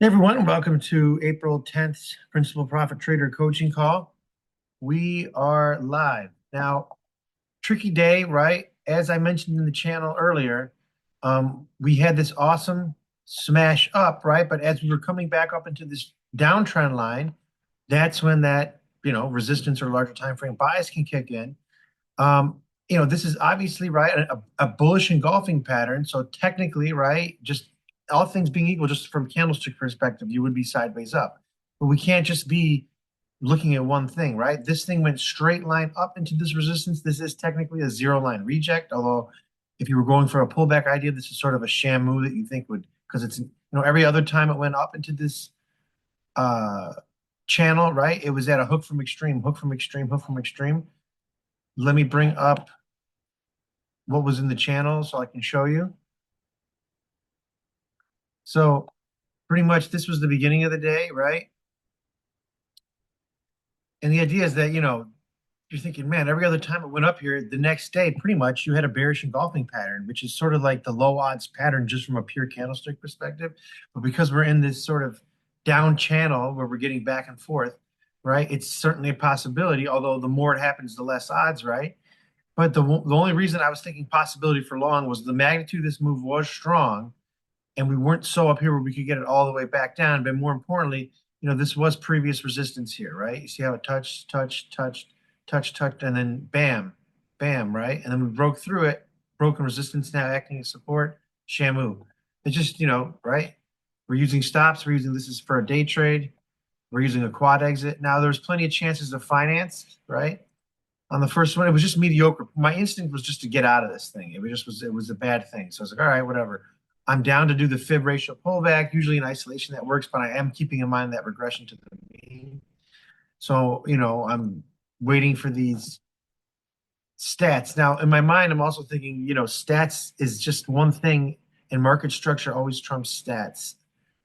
Hey everyone, welcome to April 10th Principal Profit Trader Coaching Call. We are live. Now, tricky day, right? As I mentioned in the channel earlier, we had this awesome smash up, right? But as we were coming back up into this downtrend line, that's when that, resistance or larger time frame bias can kick in. This is obviously right a bullish engulfing pattern. So technically, right, just all things being equal, just from candlestick perspective, you would be sideways up. But we can't just be looking at one thing, right? This thing went straight line up into this resistance. This is technically a zero line reject, although if you were going for a pullback idea, this is sort of a sham move that you think would, because it's every other time it went up into this uh channel, right? It was at a hook from extreme, hook from extreme, hook from extreme. Let me bring up what was in the channel so I can show you. So pretty much this was the beginning of the day, right? And the idea is that, you're thinking, man, every other time it went up here, the next day, pretty much you had a bearish engulfing pattern, which is sort of like the low odds pattern just from a pure candlestick perspective. But because we're in this sort of down channel where we're getting back and forth, right? It's certainly a possibility, although the more it happens, the less odds, right? But the only reason I was thinking possibility for long was the magnitude of this move was strong, and we weren't so up here where we could get it all the way back down. But more importantly, this was previous resistance here, right? You see how it touched, touched, touched, touched, touched, and then bam, bam, right? And then we broke through it, broken resistance now acting as support, Shamu. It's just, right? We're using stops. We're using this is for a day trade. We're using a quad exit. Now there's plenty of chances of finance, right? On the first one, it was just mediocre. My instinct was just to get out of this thing. It was a bad thing. So I was like, all right, whatever. I'm down to do the fib ratio pullback. Usually in isolation that works, but I am keeping in mind that regression to the mean. So, I'm waiting for these stats. Now, in my mind, I'm also thinking, stats is just one thing and market structure always trumps stats.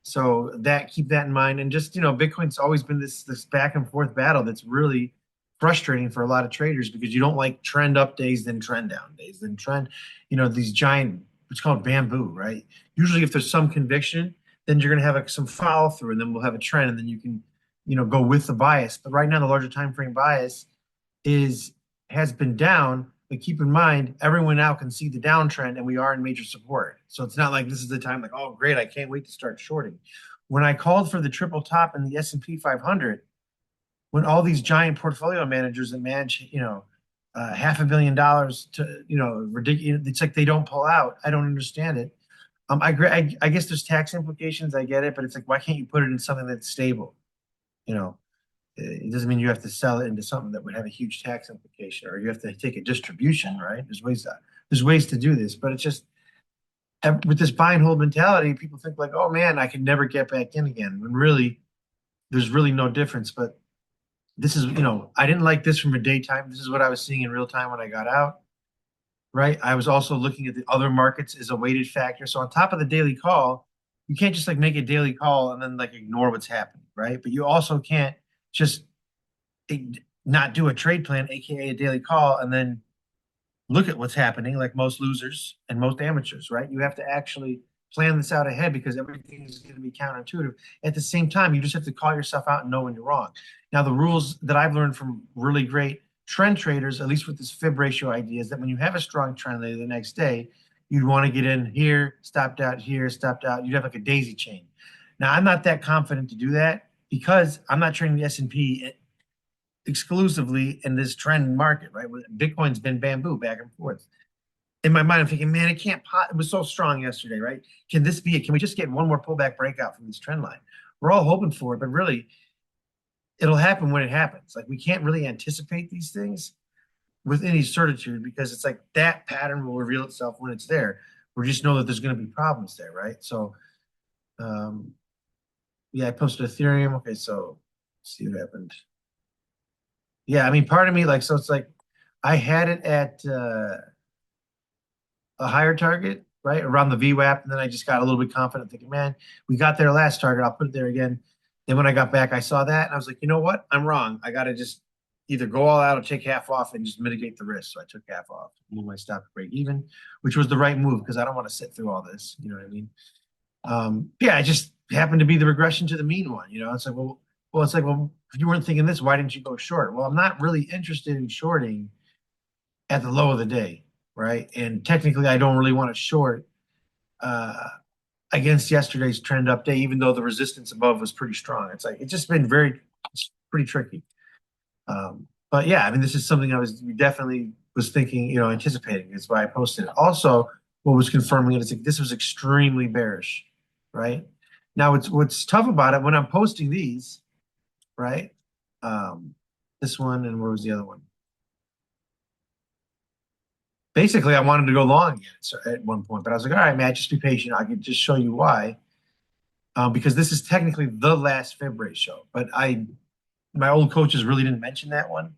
So that keep that in mind. And just, Bitcoin's always been this back and forth battle that's really frustrating for a lot of traders because you don't like trend up days, then trend down days, then trend, these giant, it's called bamboo, right? Usually if there's some conviction, then you're going to have some follow through and then we'll have a trend and then you can, go with the bias. But right now, the larger time frame bias is has been down, but keep in mind, everyone now can see the downtrend and we are in major support. So it's not like this is the time like, oh, great, I can't wait to start shorting. When I called for the triple top in the S&P 500, when all these giant portfolio managers that manage, $500 million to, ridiculous, it's like they don't pull out. I don't understand it. I guess there's tax implications. I get it, but it's like, why can't you put it in something that's stable? You know, it doesn't mean you have to sell it into something that would have a huge tax implication, or you have to take a distribution, right? There's ways to do this, but it's just with this buy and hold mentality, people think like, oh man, I can never get back in again. When really, there's really no difference. But this is, I didn't like this from a daytime. This is what I was seeing in real time when I got out, right? I was also looking at the other markets as a weighted factor. So on top of the daily call, you can't just like make a daily call and then like ignore what's happening, right? But you also can't just not do a trade plan, aka a daily call, and then look at what's happening, like most losers and most amateurs, right? You have to actually plan this out ahead because everything is going to be counterintuitive. At the same time, you just have to call yourself out and know when you're wrong. Now, the rules that I've learned from really great trend traders, at least with this fib ratio idea, is that when you have a strong trend later the next day, you'd want to get in here, stopped out here, stopped out. You'd have like a daisy chain. Now, I'm not that confident to do that because I'm not trading the S&P exclusively in this trend market, right? Bitcoin's been bamboo back and forth. In my mind, I'm thinking, man, it can't. It was so strong yesterday, right? Can this be it? Can we just get one more pullback breakout from this trend line? We're all hoping for it, but really, it'll happen when it happens. Like we can't really anticipate these things with any certitude because it's like that pattern will reveal itself when it's there. We just know that there's going to be problems there, right? So, yeah, I posted Ethereum. Okay, so let's see what happened. Yeah, I mean, part of me like so it's like I had it at a higher target, right around the VWAP, and then I just got a little bit confident, thinking, man, we got their last target. I'll put it there again. Then when I got back, I saw that, and I was like, you know what? I'm wrong. I got to just either go all out or take half off and just mitigate the risk. So I took half off, move my stop to break even, which was the right move because I don't want to sit through all this. You know what I mean? Yeah, it just happened to be the regression to the mean one. It's like, it's like, well, if you weren't thinking this, why didn't you go short? Well, I'm not really interested in shorting at the low of the day, right? And technically, I don't really want to short uh, against yesterday's trend update, even though the resistance above was pretty strong. It's like it's just been it's pretty tricky. But yeah, I mean, this is something I was definitely was thinking, anticipating. It's why I posted it. Also, what was confirming it is like this was extremely bearish, right? Now, what's tough about it when I'm posting these, right? Um, this one and where was the other one? Basically, I wanted to go long again at one point, but I was like, all right, man, just be patient. I can just show you why. Because this is technically the last February show, but my old coaches really didn't mention that one,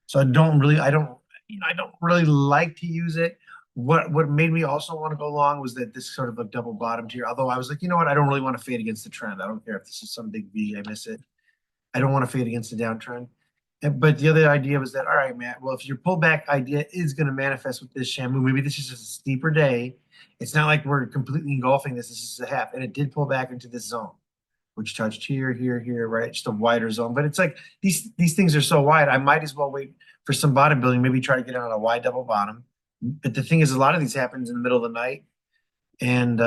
so I don't really like to use it. What made me also want to go long was that this sort of like double bottomed here. Although I was like, you know what, I don't really want to fade against the trend. I don't care if this is some big V, I miss it. I don't want to fade against the downtrend. But the other idea was that, all right, Matt, well, if your pullback idea is going to manifest with this Shamu, maybe this is just a steeper day. It's not like we're completely engulfing this. This is a half. And it did pull back into this zone, which touched here, here, here, right? Just a wider zone. But it's like these things are so wide. I might as well wait for some bottom building, maybe try to get on a wide double bottom. But the thing is, a lot of these happens in the middle of the night. And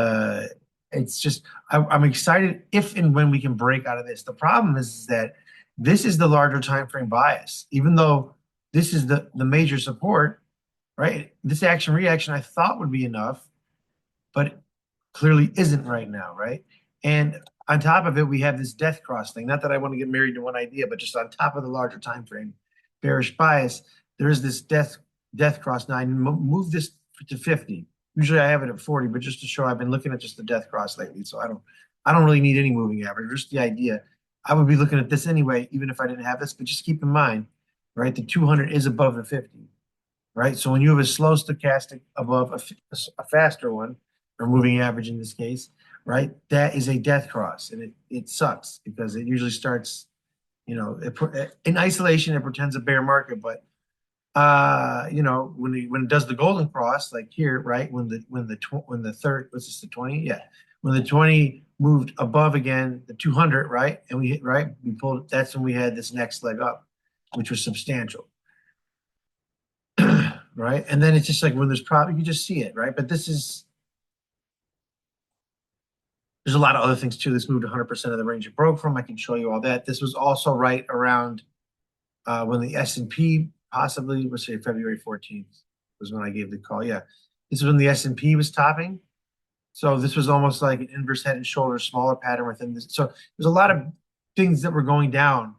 it's just I'm excited if and when we can break out of this. The problem is that this is the larger time frame bias. Even though this is the major support, right? This action reaction I thought would be enough, but clearly isn't right now, right? And on top of it, we have this death cross thing. Not that I want to get married to one idea, but just on top of the larger time frame bearish bias, there is this death cross. Now I move this to 50. Usually I have it at 40, but just to show I've been looking at just the death cross lately. So I don't really need any moving average, just the idea. I would be looking at this anyway, even if I didn't have this, but just keep in mind, right? The 200 is above the 50, right? So when you have a slow stochastic above a faster one, or moving average in this case, right? That is a death cross, and it sucks because it usually starts, in isolation, it pretends a bear market, but when it does the golden cross, like here, right? When the third, what's this, the 20? Yeah. When the 20 moved above again, the 200, right? And we hit, right? We pulled, that's when we had this next leg up, which was substantial. Right. And then it's just like when there's probably, you just see it, right? But there's a lot of other things too. This moved 100% of the range it broke from. I can show you all that. This was also right around when the S&P possibly, let's say February 14th was when I gave the call. Yeah, this is when the S&P was topping. So this was almost like an inverse head and shoulders, smaller pattern within this. So there's a lot of things that were going down.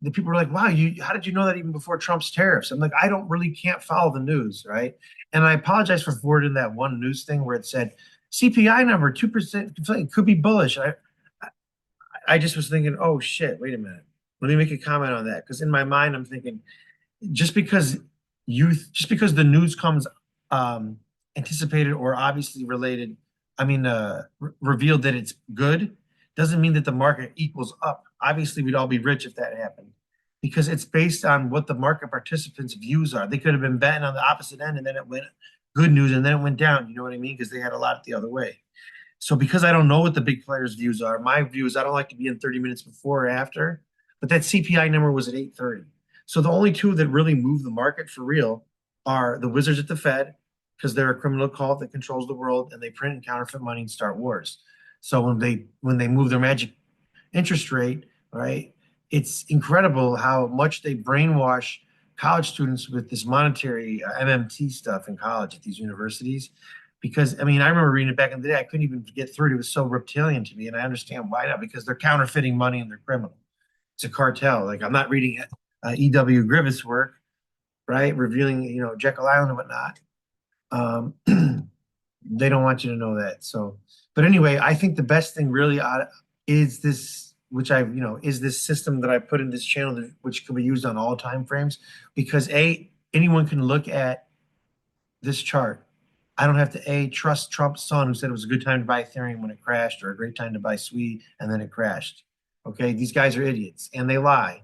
The people were like, "Wow, how did you know that even before Trump's tariffs?" I'm like, I don't really can't follow the news, right? And I apologize for forwarding that one news thing where it said CPI number 2% could be bullish. I just was thinking, oh shit, wait a minute. Let me make a comment on that because in my mind I'm thinking just because just because the news comes um, anticipated or obviously related, I mean, revealed that it's good, doesn't mean that the market equals up. Obviously, we'd all be rich if that happened because it's based on what the market participants' views are. They could have been betting on the opposite end and then it went good news and then it went down. You know what I mean? Because they had a lot the other way. So because I don't know what the big players' views are, my view is I don't like to be in 30 minutes before or after. But that CPI number was at 8:30. So the only two that really move the market for real are the wizards at the Fed, because they're a criminal cult that controls the world and they print and counterfeit money and start wars. So when they move their magic interest rate, right, it's incredible how much they brainwash college students with this monetary MMT stuff in college at these universities. Because I mean, I remember reading it back in the day. I couldn't even get through it. It was so reptilian to me, and I understand why now. Because they're counterfeiting money and they're criminal. It's a cartel. Like I'm not reading E.W. Griffith's work, right, revealing Jekyll Island and whatnot. They don't want you to know that. So, but anyway, I think the best thing really is this, which is this system that I put in this channel, which can be used on all time frames, because anyone can look at this chart. I don't have to trust Trump's son who said it was a good time to buy Ethereum when it crashed, or a great time to buy SWE and then it crashed. Okay, these guys are idiots and they lie.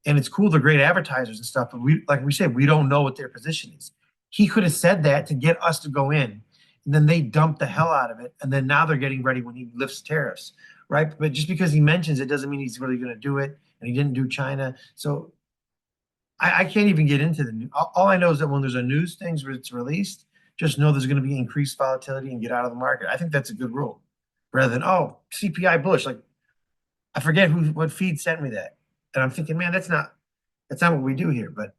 And it's cool, they're great advertisers and stuff, but like we said, we don't know what their position is. He could have said that to get us to go in. and then they dump the hell out of it, and then now they're getting ready when he lifts tariffs, right? But just because he mentions it doesn't mean he's really going to do it, and he didn't do China. So I can't even get into the new. All I know is that when there's a news thing where it's released, just know there's going to be increased volatility and get out of the market. I think that's a good rule, rather than CPI bullish. Like I forget what feed sent me that, and I'm thinking, man, that's not what we do here. But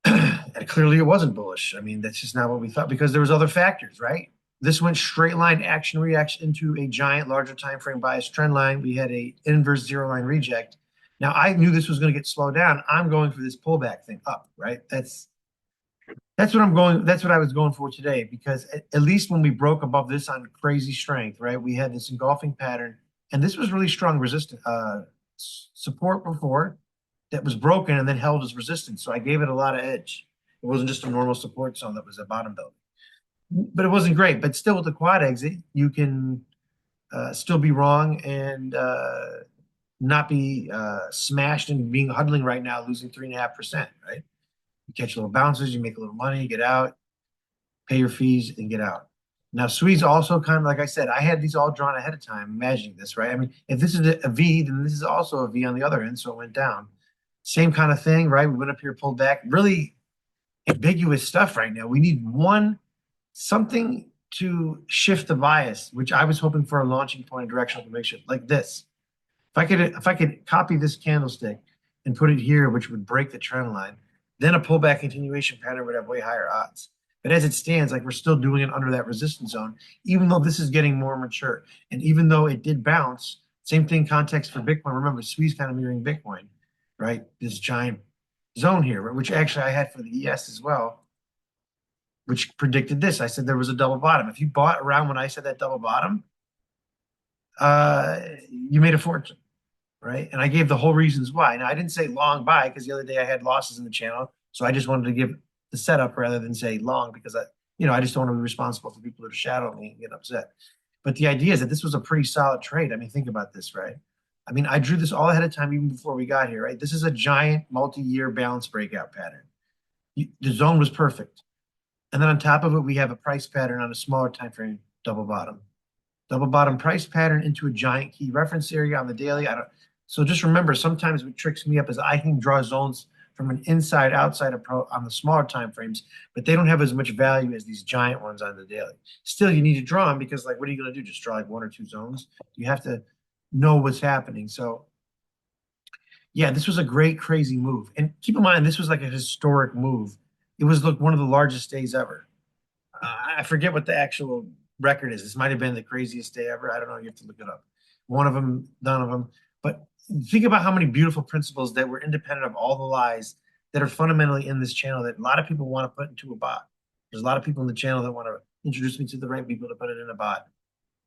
and clearly it wasn't bullish. I mean, that's just not what we thought because there was other factors, right? This went straight line action reaction into a giant larger time frame bias trend line. We had a inverse zero line reject. Now I knew this was going to get slowed down. I'm going for this pullback thing up, right? That's what I'm going. That's what I was going for today because at least when we broke above this on crazy strength, right? We had this engulfing pattern, and this was really strong resistance support before that was broken and then held as resistance. So I gave it a lot of edge. It wasn't just a normal support zone that was a bottom belt, but it wasn't great. But still, with the quad exit, you can still be wrong and not be smashed and being huddling right now, losing 3.5%. Right? You catch little bounces, you make a little money, get out, pay your fees, and get out. Now, Swedes also kind of like I said, I had these all drawn ahead of time, imagining this, right? I mean, if this is a V, then this is also a V on the other end, so it went down. Same kind of thing, right? We went up here, pulled back. Really ambiguous stuff right now. We need something to shift the bias, which I was hoping for a launching point of directional information like this. If I could copy this candlestick and put it here, which would break the trend line, then a pullback continuation pattern would have way higher odds. But as it stands, like we're still doing it under that resistance zone, even though this is getting more mature. And even though it did bounce, same thing context for Bitcoin. Remember, SWI's kind of mirroring Bitcoin, right? This giant zone here, which actually I had for the ES as well, which predicted this. I said there was a double bottom. If you bought around when I said that double bottom, you made a fortune, right? And I gave the whole reasons why. Now I didn't say long buy because the other day I had losses in the channel, so I just wanted to give the setup rather than say long because I just don't want to be responsible for people that are shadowing me and get upset. But the idea is that this was a pretty solid trade. I mean, think about this, right? I mean, I drew this all ahead of time even before we got here, right? This is a giant multi-year balance breakout pattern. The zone was perfect. And then on top of it, we have a price pattern on a smaller time frame, double bottom. Double bottom price pattern into a giant key reference area on the daily. So just remember, sometimes what tricks me up is I can draw zones from an inside outside approach on the smaller time frames, but they don't have as much value as these giant ones on the daily. Still, you need to draw them because, like, what are you going to do? Just draw like one or two zones? You have to know what's happening. So, yeah, this was a great, crazy move. And keep in mind, this was like a historic move. It was like one of the largest days ever. I forget what the actual record is. This might have been the craziest day ever. I don't know. You have to look it up. One of them, none of them. But think about how many beautiful principles that were independent of all the lies that are fundamentally in this channel that a lot of people want to put into a bot. There's a lot of people in the channel that want to introduce me to the right people to put it in a bot.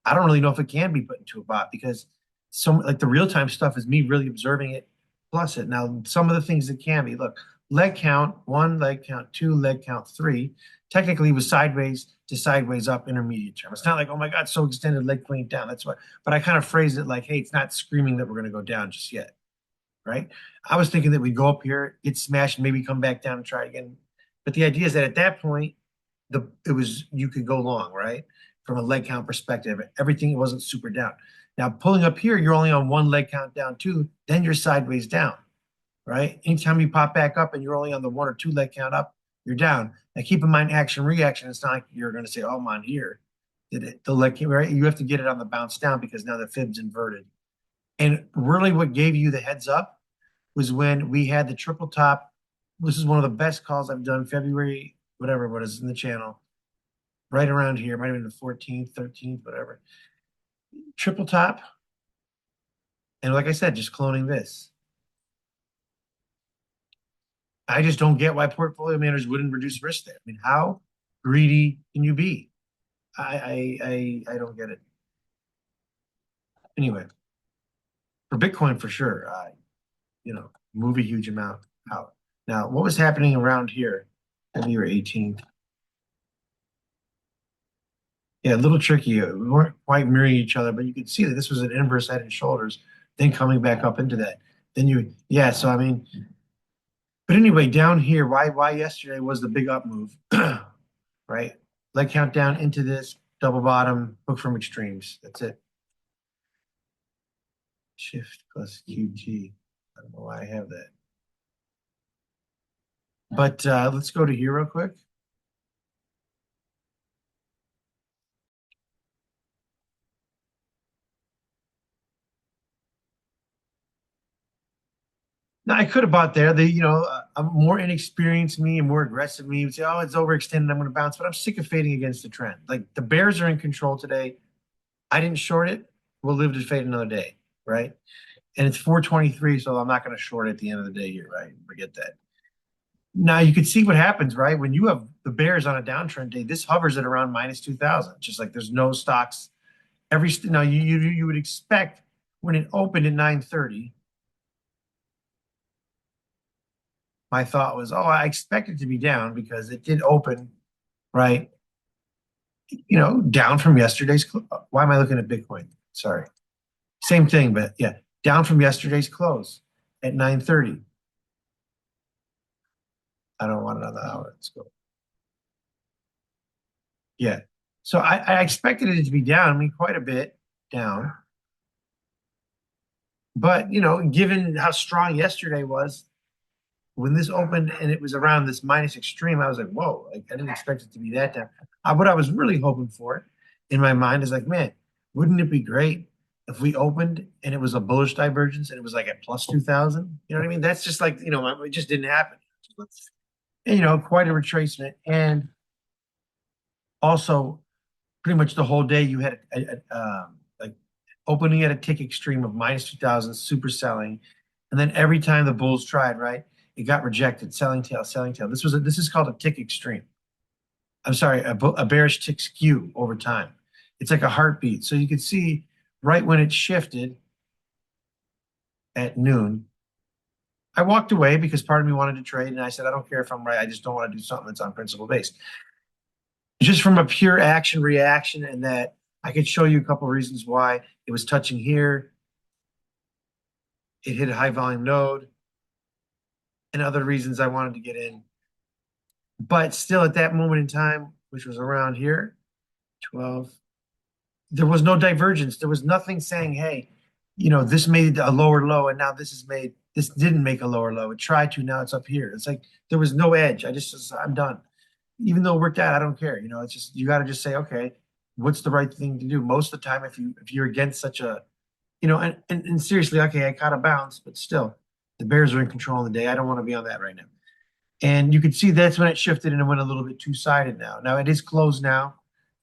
I don't really know if it can be put into a bot because like the real time stuff is me really observing it plus it. Now, some of the things that can be, look, leg count, 1, leg count 2, leg count 3, technically was sideways to sideways up intermediate term. It's not like, oh my God, so extended leg point down. That's why, but I kind of phrased it like, hey, it's not screaming that we're going to go down just yet, right? I was thinking that we'd go up here, get smashed, maybe come back down and try again. But the idea is that at that point, you could go long, right? From a leg count perspective, everything wasn't super down. Now pulling up here, you're only on 1 leg count down 2, then you're sideways down, right? Anytime you pop back up and you're only on the 1 or 2 leg count up, you're down. Now keep in mind action reaction. It's not like you're going to say, oh, I'm on here. The leg, right? You have to get it on the bounce down because now the fib's inverted. And really what gave you the heads up was when we had the triple top. This is one of the best calls I've done February, whatever it was in the channel, right around here. Might have been the 14th, 13th, whatever. Triple top. And like I said, just cloning this. I just don't get why portfolio managers wouldn't reduce risk there. I mean, how greedy can you be? I don't get it. Anyway, for Bitcoin for sure, move a huge amount out. Now, what was happening around here? February 18th. Yeah, a little tricky. We weren't quite mirroring each other, but you could see that this was an inverse head and shoulders, then coming back up into that. So I mean, but anyway, down here, why yesterday was the big up move, right? leg count down into this, double bottom, hook from extremes. That's it. Shift plus QT. I don't know why I have that. But let's go to here real quick. Now I could have bought there. A more inexperienced me and more aggressive me would say, "Oh, it's overextended. I'm going to bounce." But I'm sick of fading against the trend. Like the Bears are in control today. I didn't short it. We'll live to fade another day, right? And it's 423, so I'm not going to short at the end of the day here, right? Forget that. Now you can see what happens, right? When you have the Bears on a downtrend day, this hovers at around minus 2,000. Just like there's no stocks. Now you would expect when it opened at 9:30. My thought was, oh, I expect it to be down because it did open, right? Down from yesterday's. Why am I looking at Bitcoin? Sorry, same thing, but yeah, down from yesterday's close at 9:30. I don't want it on the hour. Let's go. Yeah. So I expected it to be down, I mean, quite a bit down. But, given how strong yesterday was, when this opened and it was around this minus extreme, I was like, whoa, like, I didn't expect it to be that down. What I was really hoping for in my mind is like, man, wouldn't it be great if we opened and it was a bullish divergence and it was like at plus 2,000? You know what I mean? That's just like, it just didn't happen. And, quite a retracement. And also, pretty much the whole day you had like opening at a tick extreme of minus 2,000, super selling, and then every time the bulls tried, right, it got rejected, selling tail, selling tail. This is called a tick extreme. I'm sorry, a bearish tick skew over time. It's like a heartbeat. So you can see right when it shifted at noon, I walked away because part of me wanted to trade, and I said, I don't care if I'm right. I just don't want to do something that's on principle based. Just from a pure action reaction, and that I could show you a couple of reasons why it was touching here. It hit a high volume node, and other reasons I wanted to get in. But still, at that moment in time, which was around here, 12, there was no divergence. There was nothing saying, hey, this made a lower low, and now this didn't make a lower low. It tried to, now it's up here. It's like there was no edge. I'm done. Even though it worked out, I don't care. It's just, you got to just say, okay, what's the right thing to do? Most of the time, if you're against such a, and seriously, okay, I caught a bounce, but still, the Bears are in control of the day. I don't want to be on that right now. And you can see that's when it shifted and it went a little bit two-sided now. Now it is closed now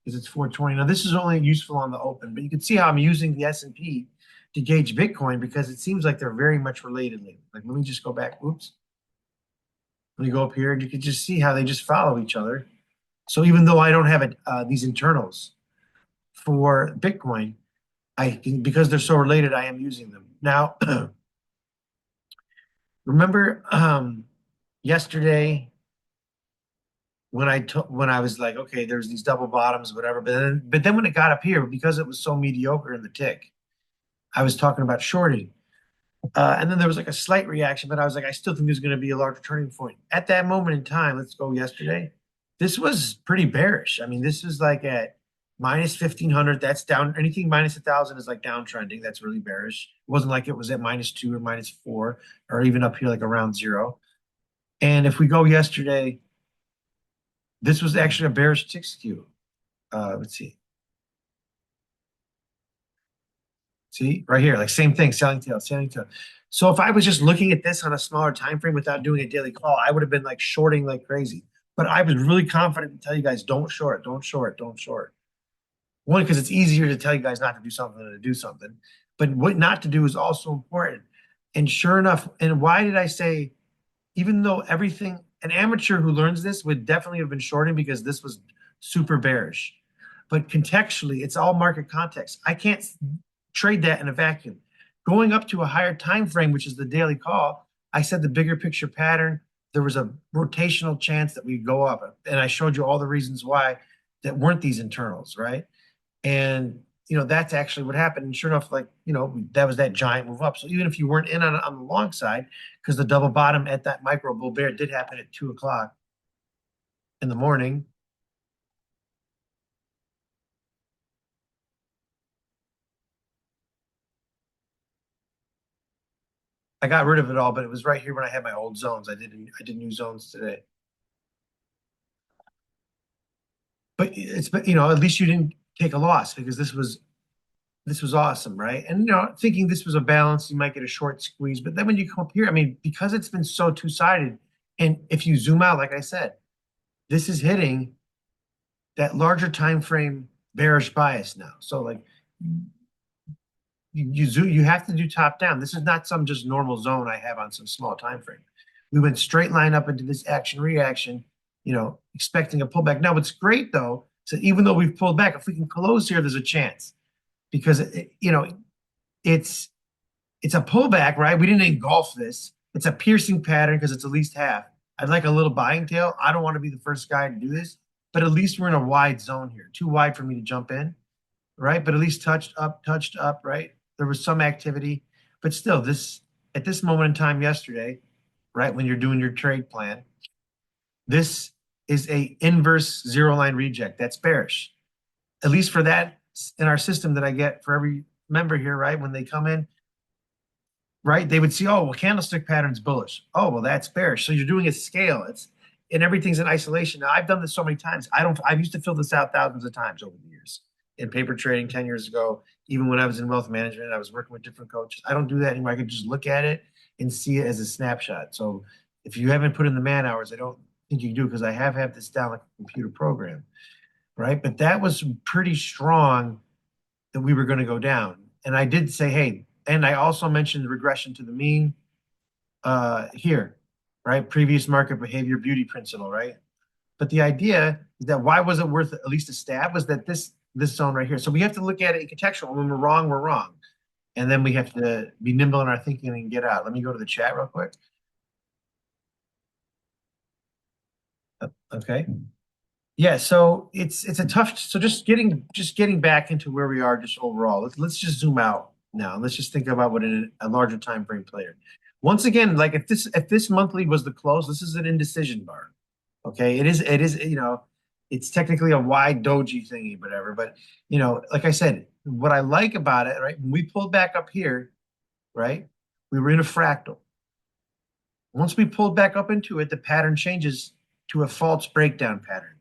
because it's 420. Now this is only useful on the open, but you can see how I'm using the S&P to gauge Bitcoin because it seems like they're very much related lately. Like, let me just go back. Oops. Let me go up here and you can just see how they just follow each other. So even though I don't have these internals for Bitcoin, because they're so related, I am using them. Now, remember yesterday when I was like, okay, there's these double bottoms, whatever. But then when it got up here, because it was so mediocre in the tick, I was talking about shorting. And then there was like a slight reaction, but I was like, I still think there's going to be a larger turning point. At that moment in time, let's go yesterday, this was pretty bearish. I mean, this was like at minus 1,500. That's down. Anything minus 1,000 is like downtrending. That's really bearish. It wasn't like it was at -2 or -4 or even up here like around 0. And if we go yesterday, this was actually a bearish tick skew. Let's see. See right here, like same thing, selling tail, selling tail. So if I was just looking at this on a smaller time frame without doing a daily call, I would have been like shorting like crazy. But I was really confident to tell you guys, don't short, don't short, don't short. One, because it's easier to tell you guys not to do something than to do something. But what not to do is also important. And sure enough, and why did I say, even though an amateur who learns this would definitely have been shorting because this was super bearish. But contextually, it's all market context. I can't trade that in a vacuum. Going up to a higher time frame, which is the daily call, I said the bigger picture pattern, there was a rotational chance that we'd go up. And I showed you all the reasons why that weren't these internals, right? And that's actually what happened. And sure enough, like, that was that giant move up. So even if you weren't in on the long side, because the double bottom at that micro bull bear did happen at 2 o'clock in the morning, I got rid of it all, but it was right here when I had my old zones. I did new zones today. But at least you didn't take a loss because this was awesome, right? And thinking this was a balance, you might get a short squeeze. But then when you come up here, I mean, because it's been so two-sided, and if you zoom out, like I said, this is hitting that larger time frame bearish bias now. So like you have to do top down. This is not some just normal zone I have on some small time frame. We went straight line up into this action reaction, expecting a pullback. Now what's great though, so even though we've pulled back, if we can close here, there's a chance because it's it's a pullback, right? We didn't engulf this. It's a piercing pattern because it's at least half. I'd like a little buying tail. I don't want to be the first guy to do this, but at least we're in a wide zone here. Too wide for me to jump in, right? But at least touched up, right? There was some activity, but still, at this moment in time yesterday, right, when you're doing your trade plan, this is a inverse zero line reject. That's bearish. At least for that in our system that I get for every member here, right? When they come in, right, they would see, oh, well, candlestick pattern's bullish. Oh, well, that's bearish. So you're doing a scale. And everything's in isolation. Now, I've done this so many times. I've used to fill this out thousands of times over the years in paper trading 10 years ago. Even when I was in wealth management, I was working with different coaches. I don't do that anymore. I can just look at it and see it as a snapshot. So if you haven't put in the man hours, I don't think you do because I have had this down like a computer program, right? But that was pretty strong that we were going to go down. And I did say, hey, and I also mentioned the regression to the mean here, right? Previous market behavior beauty principle, right? But the idea is that why was it worth at least a stab was that this zone right here. So we have to look at it in contextual. When we're wrong, we're wrong. And then we have to be nimble in our thinking and get out. Let me go to the chat real quick. Okay. Yeah, so it's a tough. So just getting back into where we are just overall. Let's just zoom out now. Let's just think about what a larger time frame player. Once again, like if this monthly was the close, this is an indecision bar. Okay, it is it's technically a wide doji thingy, whatever. But like I said, what I like about it, right? When we pulled back up here, right? We were in a fractal. Once we pulled back up into it, the pattern changes to a false breakdown pattern.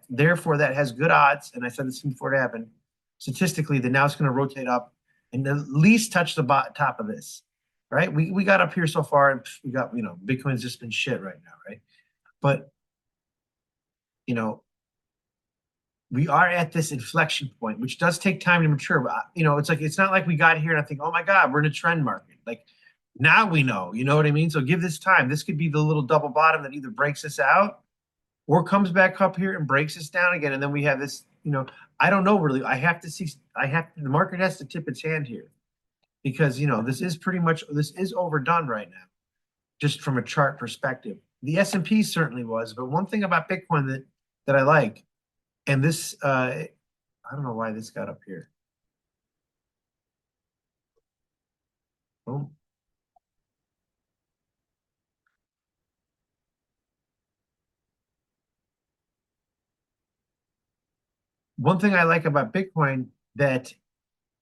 Therefore, that has good odds, and I said this before it happened, statistically, that now it's going to rotate up and at least touch the top of this, right? We got up here so far, and we got, Bitcoin's just been shit right now, right? But, you know, we are at this inflection point, which does take time to mature. But, it's not like we got here and I think, oh my God, we're in a trend market. Like now we know, you know what I mean? So give this time. This could be the little double bottom that either breaks us out or comes back up here and breaks us down again. And then we have this, I don't know really. The market has to tip its hand here because, this is overdone right now, just from a chart perspective. The S&P certainly was, but one thing about Bitcoin that I like, and this, I don't know why this got up here. Boom. One thing I like about Bitcoin that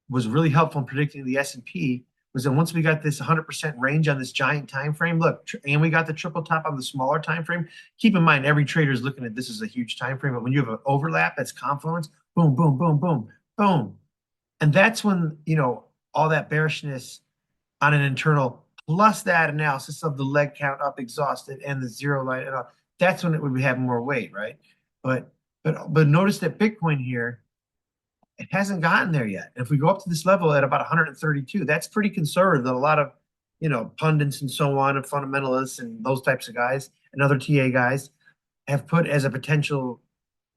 was really helpful in predicting the S&P was that once we got this 100% range on this giant time frame, look, and we got the triple top on the smaller time frame. Keep in mind, every trader is looking at this as a huge time frame, but when you have an overlap, that's confluence, boom, boom, boom, boom, boom, and that's when all that bearishness on an internal plus that analysis of the leg count up exhausted and the zero line and all, that's when it would have more weight, right? But notice that Bitcoin here, it hasn't gotten there yet. If we go up to this level at about 132, that's pretty conservative. That a lot of, pundits and so on, and fundamentalists and those types of guys and other TA guys have put as a potential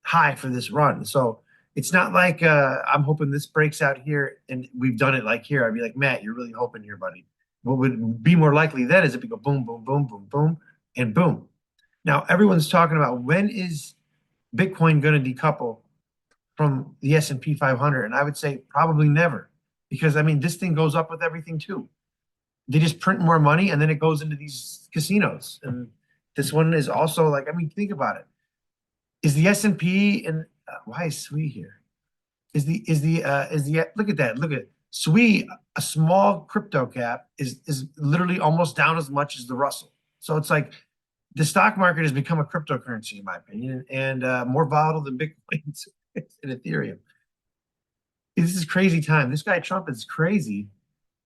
high for this run. So it's not like I'm hoping this breaks out here and we've done it like here. I'd be like, Matt, you're really hoping here, buddy. What would be more likely then is if we go boom, boom, boom, boom, boom, and boom. Now everyone's talking about when is Bitcoin going to decouple from the S&P 500, and I would say probably never, because I mean this thing goes up with everything too. They just print more money, and then it goes into these casinos. And this one is also like, I mean, think about it. Is the S&P and why is SWE here? Is the look at that? Look at SWE, a small crypto cap, is literally almost down as much as the Russell. So it's like the stock market has become a cryptocurrency, in my opinion, and more volatile than Bitcoin and Ethereum. This is crazy time. This guy Trump is crazy.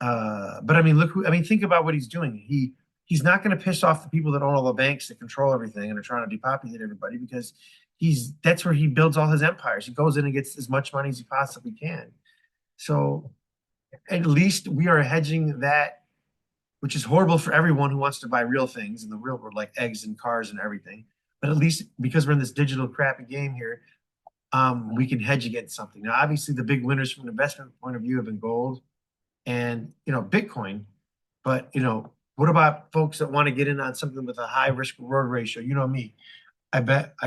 But I mean, look who, I mean, think about what he's doing. He's not going to piss off the people that own all the banks that control everything and are trying to depopulate everybody because that's where he builds all his empires. He goes in and gets as much money as he possibly can. So at least we are hedging that, which is horrible for everyone who wants to buy real things in the real world, like eggs and cars and everything. But at least because we're in this digital crappy game here, we can hedge against something. Now, obviously, the big winners from an investment point of view have been gold and Bitcoin. But what about folks that want to get in on something with a high risk reward ratio? You know me. I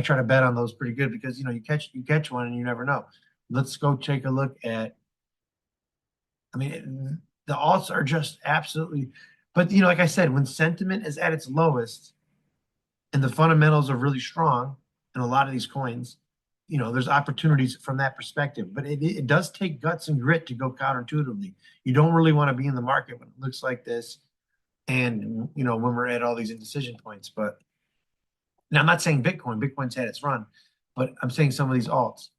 try to bet on those pretty good because you catch one and you never know. Let's go take a look at. I mean, the alts are just absolutely. But like I said, when sentiment is at its lowest and the fundamentals are really strong in a lot of these coins, there's opportunities from that perspective. But it does take guts and grit to go counterintuitively. You don't really want to be in the market when it looks like this, and when we're at all these indecision points. But now I'm not saying Bitcoin's had its run, but I'm saying some of these alts.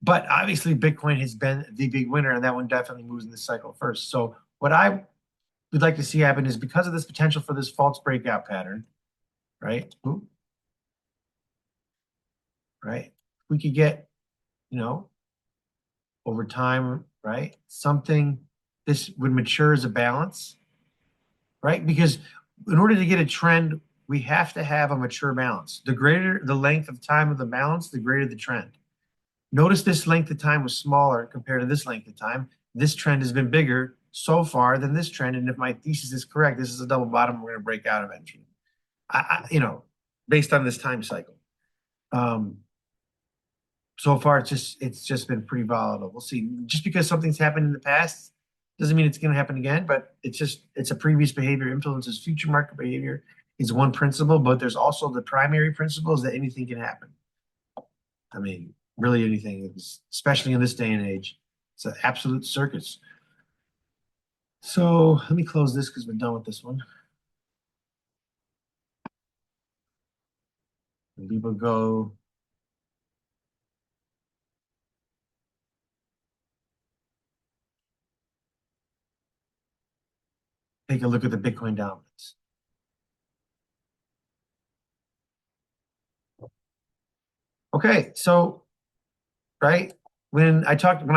But obviously Bitcoin has been the big winner, and that one definitely moves in this cycle first. So what I would like to see happen is, because of this potential for this false breakout pattern, right? Ooh, right? We could get, over time, right? Something this would mature as a balance, right? Because in order to get a trend, we have to have a mature balance. The greater the length of time of the balance, the greater the trend. Notice this length of time was smaller compared to this length of time. This trend has been bigger so far than this trend. And if my thesis is correct, this is a double bottom. We're going to break out eventually, based on this time cycle. So far, it's just been pretty volatile. We'll see. Just because something's happened in the past doesn't mean it's going to happen again. But it's a previous behavior influences future market behavior is one principle. But there's also the primary principle is that anything can happen. I mean, really anything, especially in this day and age. It's an absolute circus. So let me close this because we're done with this one. And people go. Take a look at the Bitcoin dominance. Okay, so right when I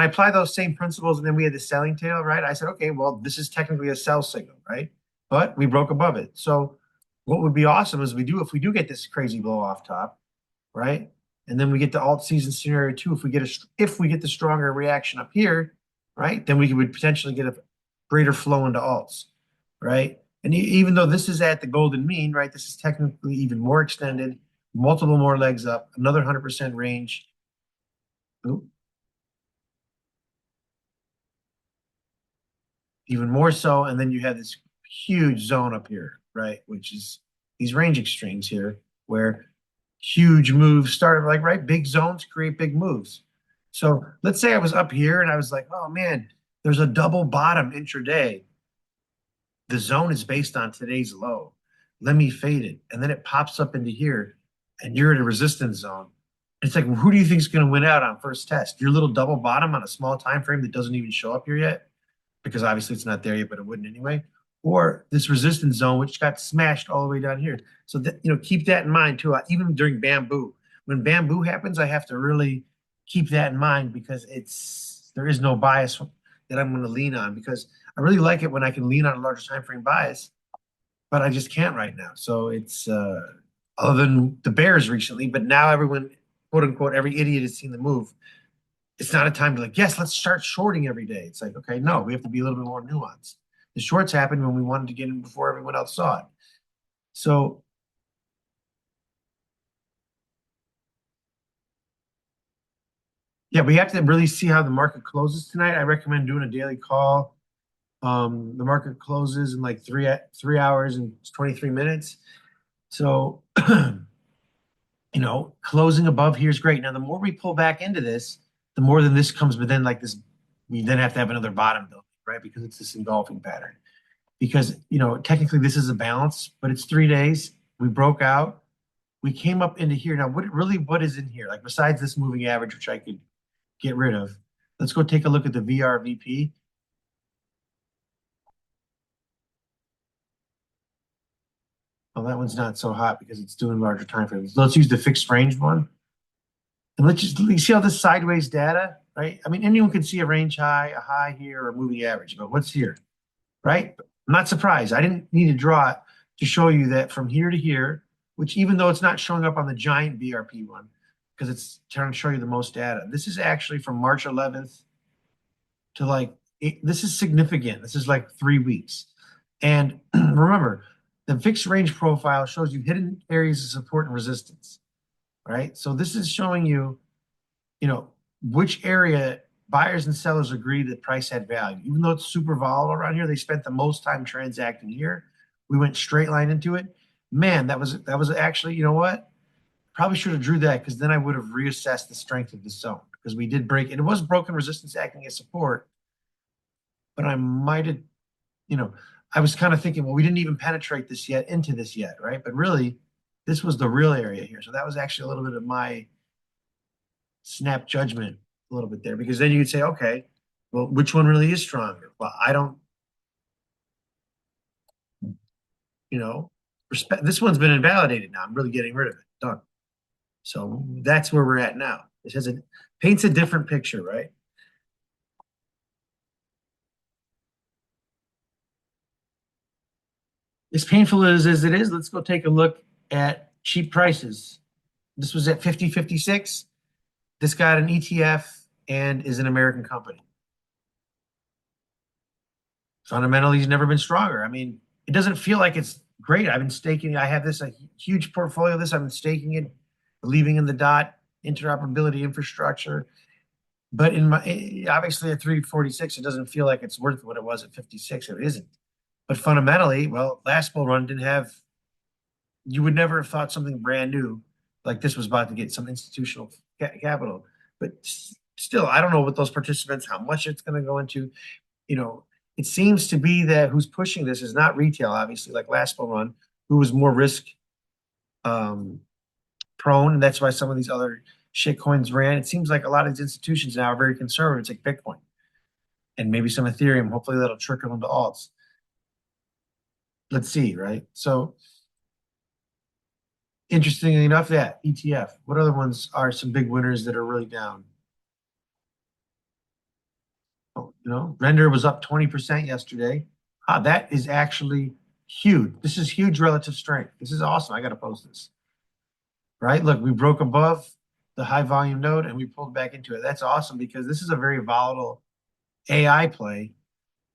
apply those same principles and then we had the selling tail, right? I said, okay, well, this is technically a sell signal, right? But we broke above it. So what would be awesome is if we do get this crazy blow off top, right? And then we get the alt season scenario two. If we get the stronger reaction up here, right? Then we would potentially get a greater flow into alts, right? And even though this is at the golden mean, right? This is technically even more extended, multiple more legs up, another 100% range. Ooh, even more so. And then you have this huge zone up here, right? Which is these range extremes here, where huge moves start, like, right? Big zones create big moves. So let's say I was up here and I was like, oh man, there's a double bottom intraday. The zone is based on today's low. Let me fade it. And then it pops up into here and you're in a resistance zone. It's like, who do you think is going to win out on first test? Your little double bottom on a small time frame that doesn't even show up here yet, because obviously it's not there yet, but it wouldn't anyway. Or this resistance zone, which got smashed all the way down here. So that, keep that in mind too. Even during bamboo, when bamboo happens, I have to really keep that in mind because there is no bias that I'm going to lean on, because I really like it when I can lean on a larger time frame bias, but I just can't right now. So it's other than the bears recently, but now everyone, quote unquote, every idiot has seen the move. It's not a time to, like, yes, let's start shorting every day. It's like, okay, no, we have to be a little bit more nuanced. The shorts happened when we wanted to get in before everyone else saw it. So yeah, we have to really see how the market closes tonight. I recommend doing a daily call. The market closes in like 3 hours and 23 minutes. So closing above here is great. Now, the more we pull back into this, the more than this comes, but then like this we then have to have another bottom building, right? Because it's this engulfing pattern. Because, technically this is a balance, but it's 3 days. We broke out. We came up into here. Now, what is in here? Like besides this moving average, which I could get rid of, let's go take a look at the VRVP. Well, that one's not so hot because it's doing larger time frames. Let's use the fixed range one. And let's just you see all this sideways data, right? I mean, anyone can see a range high, a high here, or a moving average, but what's here, right? I'm not surprised. I didn't need to draw it to show you that from here to here, which even though it's not showing up on the giant BRP one, because it's trying to show you the most data, this is actually from March 11th to this is significant. This is like 3 weeks. And remember, the fixed range profile shows you hidden areas of support and resistance, right? So this is showing you, which area buyers and sellers agree that price had value. Even though it's super volatile around here, they spent the most time transacting here. We went straight line into it. Man, that was actually, you know what? Probably should have drew that because then I would have reassessed the strength of the zone because we did break it. It was broken resistance acting as support, but I might have, you know, I was kind of thinking, well, we didn't even penetrate this yet into this yet, right? But really, this was the real area here. So that was actually a little bit of my snap judgment a little bit there because then you could say, okay, well, which one really is stronger? Well, I don't, respect. This one's been invalidated now. I'm really getting rid of it. Done. So that's where we're at now. It has paints a different picture, right? As painful as it is, let's go take a look at cheap prices. This was at 50.56. This got an ETF and is an American company. Fundamentally, he's never been stronger. I mean, it doesn't feel like it's great. I've been staking. I have a huge portfolio of this. I've been staking it, believing in the dot interoperability infrastructure. But obviously at 346, it doesn't feel like it's worth what it was at 56. It isn't. But fundamentally, well, last bull run didn't have. You would never have thought something brand new like this was about to get some institutional capital. But still, I don't know what those participants, how much it's going to go into. It seems to be that who's pushing this is not retail, obviously, like last bull run, who was more risk um, prone, and that's why some of these other shit coins ran. It seems like a lot of these institutions now are very conservative, like Bitcoin and maybe some Ethereum. Hopefully, that'll trickle into alts. Let's see, right? So, interestingly enough, that ETF. What other ones are some big winners that are really down? Render was up 20% yesterday. That is actually huge. This is huge relative strength. This is awesome. I got to post this. Right? Look, we broke above the high volume node and we pulled back into it. That's awesome because this is a very volatile AI play.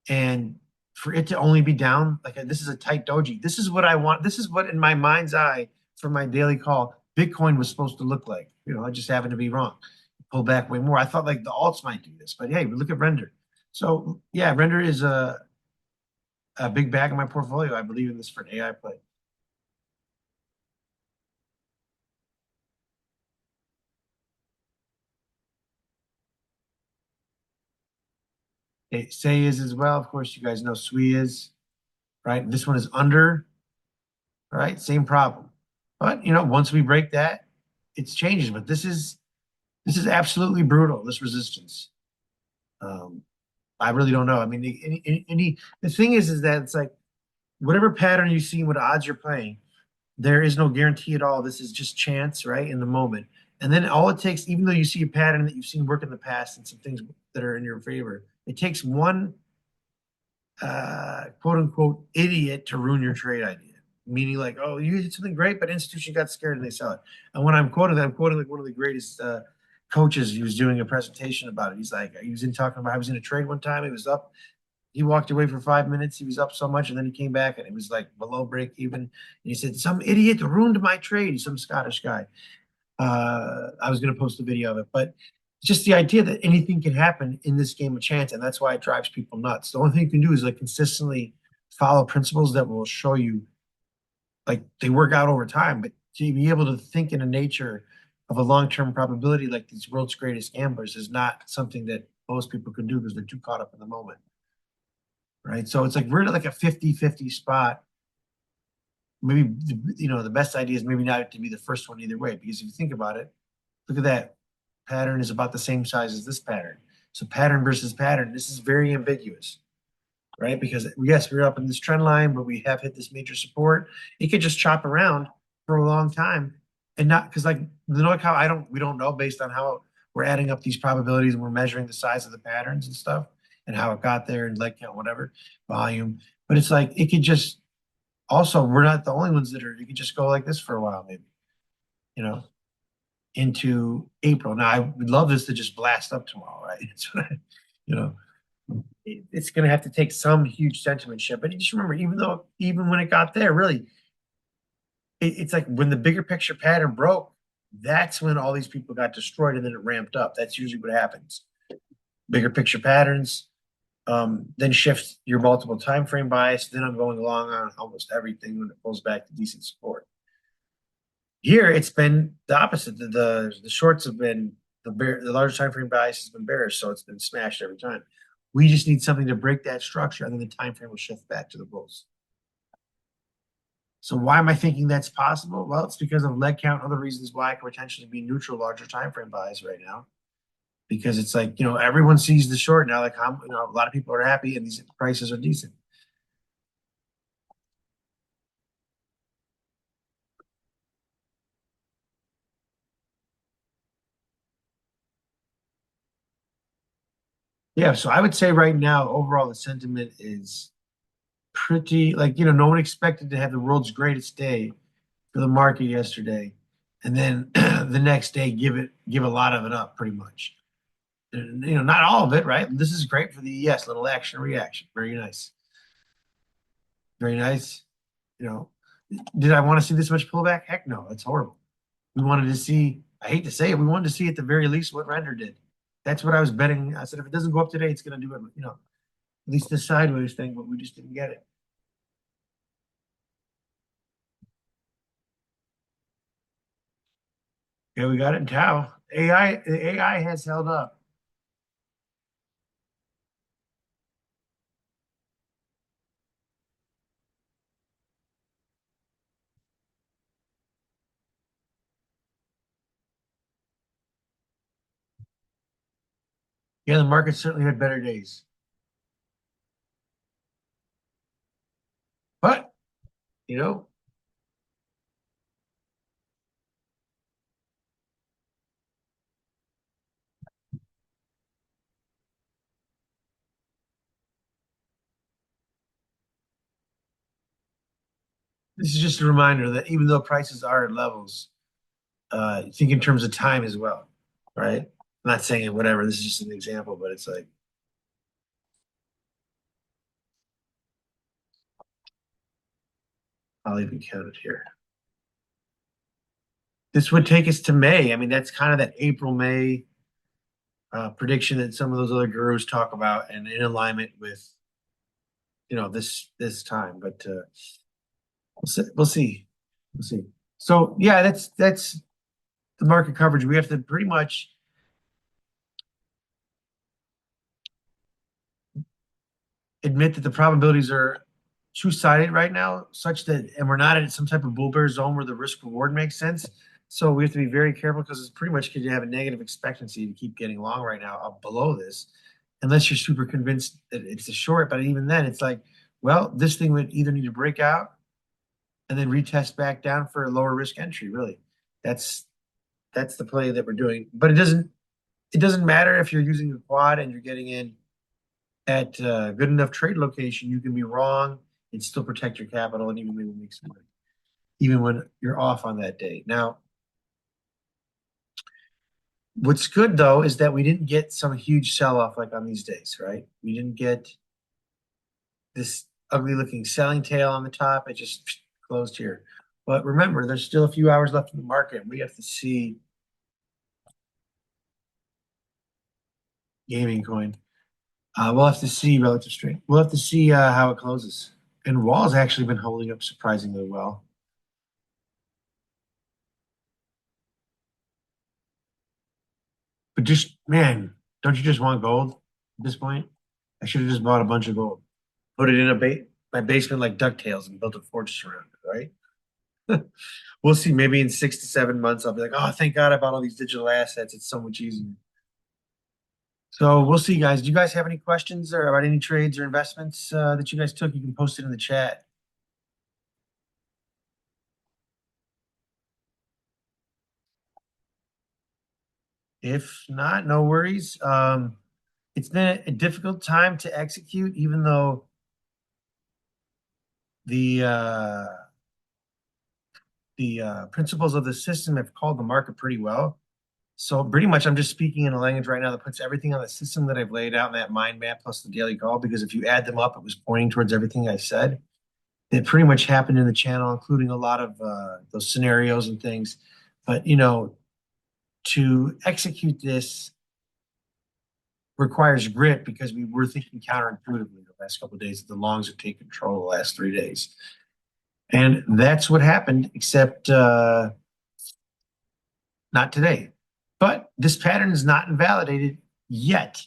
And for it to only be down, this is a tight doji. This is what I want. This is what in my mind's eye for my daily call, Bitcoin was supposed to look like. I just happened to be wrong. Pull back way more. I thought like the alts might do this, but hey, look at Render. So yeah, Render is a big bag in my portfolio. I believe in this for an AI play. Okay, Say is as well. Of course, you guys know Sui is, right? This one is under, right? Same problem. But once we break that, it's changes. But this is absolutely brutal, this resistance. I really don't know. I mean, the thing is that it's like whatever pattern you see, what odds you're playing, there is no guarantee at all. This is just chance, right, in the moment. And then all it takes, even though you see a pattern that you've seen work in the past and some things that are in your favor, it takes one quote unquote idiot to ruin your trade idea. Meaning like, oh, you did something great, but institution got scared and they sell it. And when I'm quoting that, I'm quoting like one of the greatest coaches. He was doing a presentation about it. He's like, he was talking about, I was in a trade one time. He was up. He walked away for 5 minutes. He was up so much, and then he came back, and it was like below break even. And he said, "Some idiot ruined my trade." He's some Scottish guy. I was going to post a video of it, but just the idea that anything can happen in this game of chance, and that's why it drives people nuts. The only thing you can do is like consistently follow principles that will show you, like they work out over time. But to be able to think in a nature of a long-term probability like these world's greatest gamblers is not something that most people can do because they're too caught up in the moment, right? So it's like we're at like a 50-50 spot. Maybe the best idea is maybe not to be the first one either way, because if you think about it, look at that pattern is about the same size as this pattern. So pattern versus pattern, this is very ambiguous, right? Because yes, we're up in this trend line, but we have hit this major support. It could just chop around for a long time and not because like how we don't know based on how we're adding up these probabilities and we're measuring the size of the patterns and stuff and how it got there and leg count, whatever, volume. But it's like it could just also we're not the only ones that are you could just go like this for a while, maybe, you know, into April. Now I would love this to just blast up tomorrow, right? It's what I, you know, it's going to have to take some huge sentiment shift. But you just remember, even when it got there, really, it's like when the bigger picture pattern broke, that's when all these people got destroyed, and then it ramped up. That's usually what happens. Bigger picture patterns, then shift your multiple time frame bias. Then I'm going along on almost everything when it pulls back to decent support. Here, it's been the opposite. The shorts have been the large time frame bias has been bearish, so it's been smashed every time. We just need something to break that structure, and then the time frame will shift back to the bulls. So why am I thinking that's possible? Well, it's because of leg count and other reasons why it could potentially be neutral larger time frame buys right now. Because it's like, everyone sees the short now, like a lot of people are happy and these prices are decent. Yeah, so I would say right now, overall, the sentiment is pretty like, no one expected to have the world's greatest day for the market yesterday. And then the next day give a lot of it up pretty much. Not all of it, right? This is great for the ES, little action reaction. Very nice. Very nice. You know, did I want to see this much pullback? Heck no, that's horrible. We wanted to see, I hate to say it, we wanted to see at the very least what Render did. That's what I was betting. I said, if it doesn't go up today, it's going to do it, at least the sideways thing, but we just didn't get it. Yeah, we got it in Tau. The AI has held up. Yeah, the market certainly had better days. But, you know, this is just a reminder that even though prices are at levels, think in terms of time as well, right? I'm not saying whatever, this is just an example, but it's like, I'll even count it here. This would take us to May. I mean, that's kind of that April, May prediction that some of those other gurus talk about, and in alignment with this time. But we'll see. We'll see. So yeah, that's the market coverage. We have to pretty much admit that the probabilities are two-sided right now, such that, and we're not in some type of bull bear zone where the risk reward makes sense. So we have to be very careful because it's pretty much because you have a negative expectancy to keep getting long right now up below this, unless you're super convinced that it's a short. But even then, it's like, well, this thing would either need to break out and then retest back down for a lower risk entry. Really, that's that's the play that we're doing. But it doesn't matter if you're using a quad and you're getting in at a good enough trade location. You can be wrong and still protect your capital and even maybe make some money, even when you're off on that day. Now, what's good though is that we didn't get some huge sell off like on these days, right? We didn't get this ugly looking selling tail on the top. It just closed here. But remember, there's still a few hours left in the market. We have to see gaming coin. We'll have to see relative strength. We'll have to see how it closes. And Wall's actually been holding up surprisingly well. But just, man, Don't you just want gold at this point? I should have just bought a bunch of gold, put it in my basement like DuckTales and built a fortress around it, right? We'll see. Maybe in 6 to 7 months, I'll be like, oh, thank God I bought all these digital assets. It's so much easier. So we'll see, guys. Do you guys have any questions or about any trades or investments that you guys took? You can post it in the chat. If not, no worries. It's been a difficult time to execute, even though the uh, the principles of the system have called the market pretty well. So pretty much, I'm just speaking in a language right now that puts everything on the system that I've laid out in that mind map plus the daily call. Because if you add them up, it was pointing towards everything I said. It pretty much happened in the channel, including a lot of those scenarios and things. But to execute this requires grit because we were thinking counterintuitively the last couple of days that the longs would take control the last 3 days. And that's what happened, except not today. But this pattern is not invalidated yet.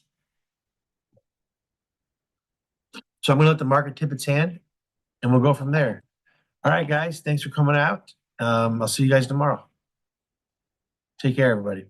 So I'm going to let the market tip its hand and we'll go from there. All right, guys. Thanks for coming out. I'll see you guys tomorrow. Take care, everybody.